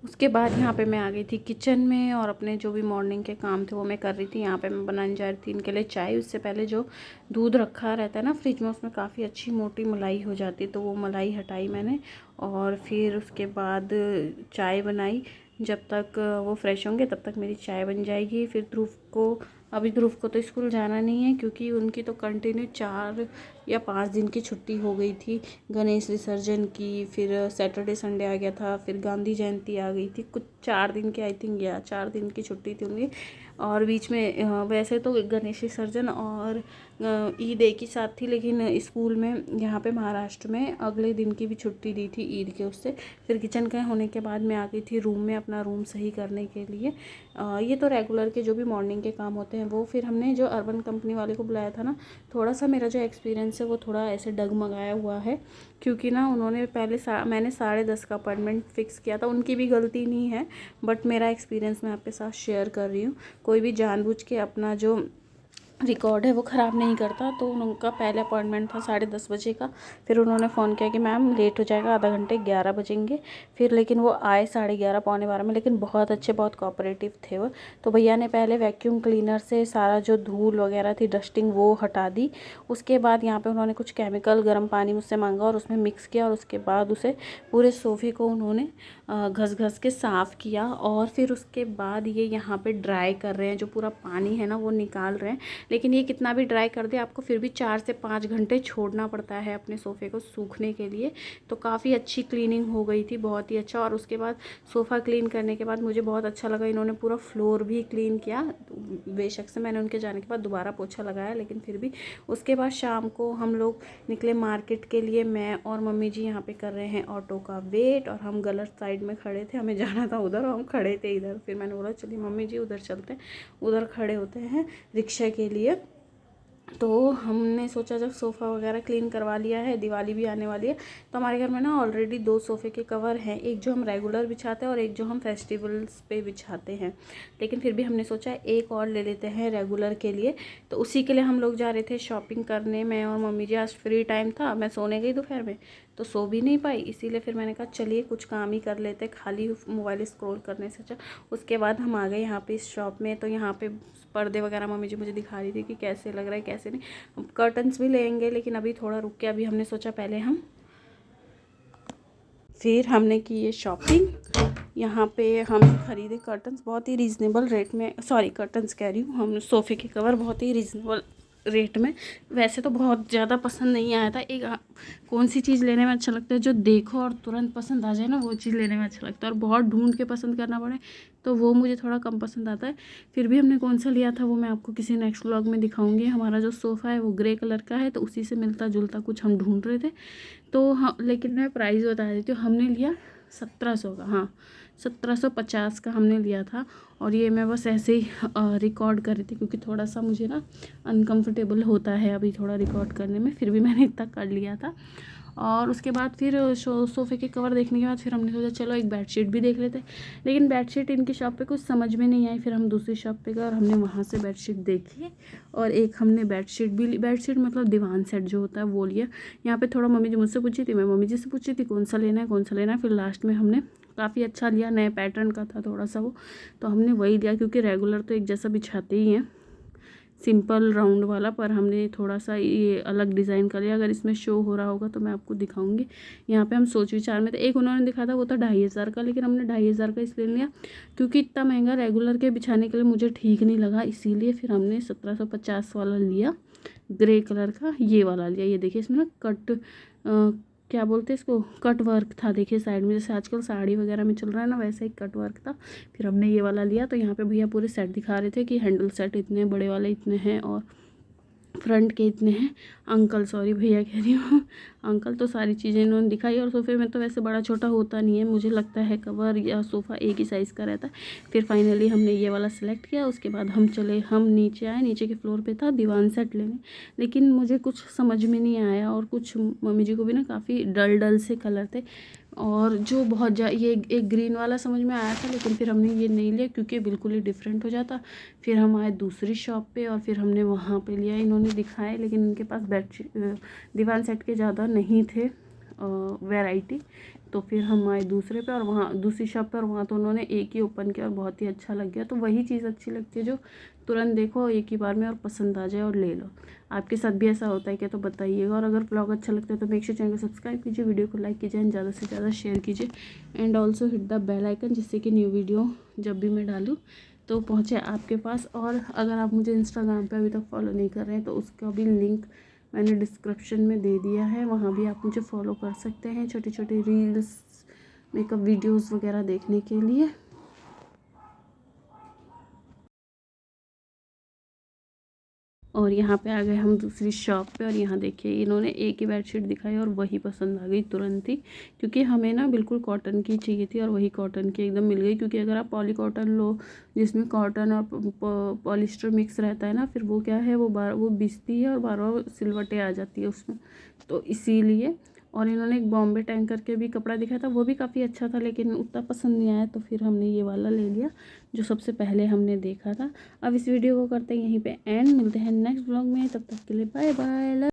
उसके बाद यहाँ पे मैं आ गई थी किचन में और अपने जो भी मॉर्निंग के काम थे वो मैं कर रही थी। यहाँ पे मैं बनाने जा रही थी इनके लिए चाय। उससे पहले जो दूध रखा रहता है ना फ्रिज में, उसमें काफ़ी अच्छी मोटी मलाई हो जाती है, तो वो मलाई हटाई मैंने और फिर उसके बाद चाय बनाई। जब तक वो फ्रेश होंगे तब तक मेरी चाय बन जाएगी। फिर ध्रुव को तो स्कूल जाना नहीं है क्योंकि उनकी तो कंटिन्यू 4 या 5 दिन की छुट्टी हो गई थी गणेश विसर्जन की। फिर सैटरडे संडे आ गया था, फिर गांधी जयंती आ गई थी, कुछ 4 दिन की आई थिंक, या 4 दिन की छुट्टी थी उनकी। और बीच में वैसे तो गणेश विसर्जन और ईद एक ही साथ थी, लेकिन स्कूल में यहाँ पे महाराष्ट्र में अगले दिन की भी छुट्टी दी थी ईद के उससे। फिर किचन का होने के बाद मैं आ गई थी रूम में अपना रूम सही करने के लिए। ये तो रेगुलर के जो भी मॉर्निंग के काम होते हैं वो। फिर हमने जो अर्बन कंपनी वाले को बुलाया था ना, थोड़ा सा मेरा जो एक्सपीरियंस है वो थोड़ा ऐसे डगमगाया हुआ है क्योंकि ना उन्होंने पहले मैंने 10:30 का अपॉइंटमेंट फ़िक्स किया था। उनकी भी गलती नहीं है, बट मेरा एक्सपीरियंस मैं आपके साथ शेयर कर रही हूँ। कोई भी जानबूझ के अपना जो रिकॉर्ड है वो ख़राब नहीं करता। तो उनका पहले अपॉइंटमेंट था 10:30 बजे का। फिर उन्होंने फ़ोन किया कि मैम लेट हो जाएगा, आधा घंटे, 11 बजेंगे। फिर लेकिन वो आए 11:30 पौने 12 में, लेकिन बहुत अच्छे, बहुत कोऑपरेटिव थे वो। तो भैया ने पहले वैक्यूम क्लीनर से सारा जो धूल वगैरह थी, डस्टिंग, वो हटा दी। उसके बाद यहाँ पे उन्होंने कुछ केमिकल गर्म पानी मुझसे मांगा और उसमें मिक्स किया और उसके बाद उसे पूरे सोफ़े को उन्होंने घस घस के साफ़ किया। और फिर उसके बाद ये यहाँ पे ड्राई कर रहे हैं, जो पूरा पानी है ना वो निकाल रहे हैं। लेकिन ये कितना भी ड्राई कर दे, आपको फिर भी 4 से 5 घंटे छोड़ना पड़ता है अपने सोफ़े को सूखने के लिए। तो काफ़ी अच्छी क्लीनिंग हो गई थी, बहुत ही अच्छा। और उसके बाद सोफ़ा क्लीन करने के बाद मुझे बहुत अच्छा लगा, इन्होंने पूरा फ्लोर भी क्लीन किया। बेशक से मैंने उनके जाने के बाद दोबारा पोछा लगाया, लेकिन फिर भी। उसके बाद शाम को हम लोग निकले मार्केट के लिए। मैं और मम्मी जी यहाँ पे कर रहे हैं ऑटो का वेट, और हम गलत साइड में खड़े थे, हमें जाना था उधर और हम खड़े थे इधर। फिर मैंने बोला चलिए मम्मी जी उधर चलते हैं, उधर खड़े होते हैं रिक्शा के लिए। तो हमने सोचा जब सोफ़ा वगैरह क्लीन करवा लिया है, दिवाली भी आने वाली है, तो हमारे घर में ना ऑलरेडी 2 सोफ़े के कवर हैं, एक जो हम रेगुलर बिछाते हैं और एक जो हम फेस्टिवल्स पे बिछाते हैं। लेकिन फिर भी हमने सोचा एक और ले लेते हैं रेगुलर के लिए। तो उसी के लिए हम लोग जा रहे थे शॉपिंग करने। मैं और मम्मी जी, आज फ्री टाइम था, मैं सोने गई दोपहर में तो सो भी नहीं पाई, इसीलिए फिर मैंने कहा चलिए कुछ काम ही कर लेते, खाली मोबाइल स्क्रॉल करने से अच्छा। उसके बाद हम आ गए यहाँ पे इस शॉप में। तो यहाँ पे पर्दे वगैरह मम्मी जी मुझे दिखा रही थी कि कैसे लग रहा है कैसे नहीं। हम कर्टन्स भी लेंगे, लेकिन अभी थोड़ा रुक के, अभी हमने सोचा पहले फिर हमने की ये शॉपिंग। यहाँ पे हम खरीदे कर्टन्स बहुत ही रीज़नेबल रेट में, सॉरी कर्टन्स कह रही हूँ, हम सोफ़े के कवर बहुत ही रीज़नेबल रेट में। वैसे तो बहुत ज़्यादा पसंद नहीं आया था। एक कौन सी चीज़ लेने में अच्छा लगता है, जो देखो और तुरंत पसंद आ जाए ना, वो चीज़ लेने में अच्छा लगता है। और बहुत ढूंढ के पसंद करना पड़े तो वो मुझे थोड़ा कम पसंद आता है। फिर भी हमने कौन सा लिया था वो मैं आपको किसी नेक्स्ट व्लॉग में दिखाऊंगी। हमारा जो सोफ़ा है वो ग्रे कलर का है, तो उसी से मिलता जुलता कुछ हम ढूंढ रहे थे। तो हाँ, लेकिन मैं प्राइस बता देती हूँ, हमने लिया 1700 का, हाँ 1750 का हमने लिया था। और ये मैं बस ऐसे ही रिकॉर्ड कर रही थी क्योंकि थोड़ा सा मुझे ना अनकंफर्टेबल होता है अभी थोड़ा रिकॉर्ड करने में, फिर भी मैंने इतना कर लिया था। और उसके बाद फिर सोफ़े के कवर देखने के बाद फिर हमने सोचा चलो एक बेडशीट भी देख लेते। लेकिन बेडशीट इनकी शॉप पे कुछ समझ में नहीं आई, फिर हम दूसरी शॉप पे गए और हमने वहाँ से बेडशीट देखी। और एक हमने बेडशीट भी ली, बेडशीट मतलब दीवान सेट जो होता है वो लिया। यहाँ पे थोड़ा मम्मी जी मुझसे पूछी थी, मैं मम्मी जी से पूछी थी कौन सा लेना है कौन सा लेना है। फिर लास्ट में हमने काफ़ी अच्छा लिया, नए पैटर्न का था थोड़ा सा वो, तो हमने वही लिया क्योंकि रेगुलर तो एक जैसा बिछाते ही हैं, सिंपल राउंड वाला, पर हमने थोड़ा सा ये अलग डिज़ाइन कर लिया। अगर इसमें शो हो रहा होगा तो मैं आपको दिखाऊंगी। यहाँ पे हम सोच विचार में थे, एक उन्होंने दिखा था वो था 2500 का, लेकिन हमने 2500 का इसलिए लिया क्योंकि इतना महंगा रेगुलर के बिछाने के लिए मुझे ठीक नहीं लगा, इसीलिए फिर हमने 1750 वाला लिया, ग्रे कलर का ये वाला लिया। ये देखिए इसमें ना कट क्या बोलते हैं इसको, कट वर्क था, देखिए साइड में, जैसे आजकल साड़ी वगैरह में चल रहा है ना वैसा ही कट वर्क था। फिर हमने ये वाला लिया। तो यहाँ पे भैया पूरे सेट दिखा रहे थे कि हैंडल सेट इतने बड़े वाले इतने हैं और फ्रंट के इतने हैं। अंकल, सॉरी भैया कह रही हूँ, अंकल। तो सारी चीज़ें इन्होंने दिखाई। और सोफ़े में तो वैसे बड़ा छोटा होता नहीं है, मुझे लगता है कवर या सोफ़ा एक ही साइज़ का रहता है। फिर फाइनली हमने ये वाला सेलेक्ट किया। उसके बाद हम नीचे आए, नीचे के फ्लोर पे था दीवान सेट लेने, लेकिन मुझे कुछ समझ में नहीं आया। और कुछ मम्मी जी को भी ना काफ़ी डल डल से कलर थे, और जो बहुत ये एक ग्रीन वाला समझ में आया था, लेकिन फिर हमने ये नहीं लिया क्योंकि बिल्कुल ही डिफरेंट हो जाता। फिर हम आए दूसरी शॉप पे और फिर हमने वहाँ पे लिया। इन्होंने दिखाए लेकिन इनके पास बेडशीट दीवान सेट के ज़्यादा नहीं थे वैरायटी, तो फिर हम आए दूसरे पे और वहाँ दूसरी शॉप पे, और वहाँ तो उन्होंने एक ही ओपन किया और बहुत ही अच्छा लग गया। तो वही चीज़ अच्छी लगती है जो तुरंत देखो एक ही बार में और पसंद आ जाए और ले लो। आपके साथ भी ऐसा होता है क्या, तो बताइएगा। और अगर ब्लॉग अच्छा लगता है तो मेक श्योर चैनल को सब्सक्राइब कीजिए, वीडियो को लाइक कीजिए एंड ज़्यादा से ज़्यादा शेयर कीजिए and also hit the bell icon, जिससे कि न्यू वीडियो जब भी मैं डालूँ तो पहुँचे आपके पास। और अगर आप मुझे इंस्टाग्राम पे अभी तक फॉलो नहीं कर रहे हैं तो उसका भी लिंक मैंने डिस्क्रिप्शन में दे दिया है, वहाँ भी आप मुझे फॉलो कर सकते हैं छोटी छोटी रील्स, मेकअप वीडियोस वगैरह देखने के लिए। और यहाँ पे आ गए हम दूसरी शॉप पे, और यहाँ देखिए इन्होंने एक ही बेडशीट दिखाई और वही पसंद आ गई तुरंत ही, क्योंकि हमें ना बिल्कुल कॉटन की चाहिए थी और वही कॉटन की एकदम मिल गई। क्योंकि अगर आप पॉली कॉटन लो जिसमें कॉटन और पॉलिस्टर मिक्स रहता है ना, फिर वो क्या है, वो बिसती है और बार बार सिलवटें आ जाती है उसमें, तो इसीलिए। और इन्होंने एक बॉम्बे टैंकर के भी कपड़ा दिखाया था, वो भी काफ़ी अच्छा था, लेकिन उतना पसंद नहीं आया, तो फिर हमने ये वाला ले लिया जो सबसे पहले हमने देखा था। अब इस वीडियो को करते हैं यहीं पे एंड, मिलते हैं नेक्स्ट ब्लॉग में, तब तक के लिए बाय बाय।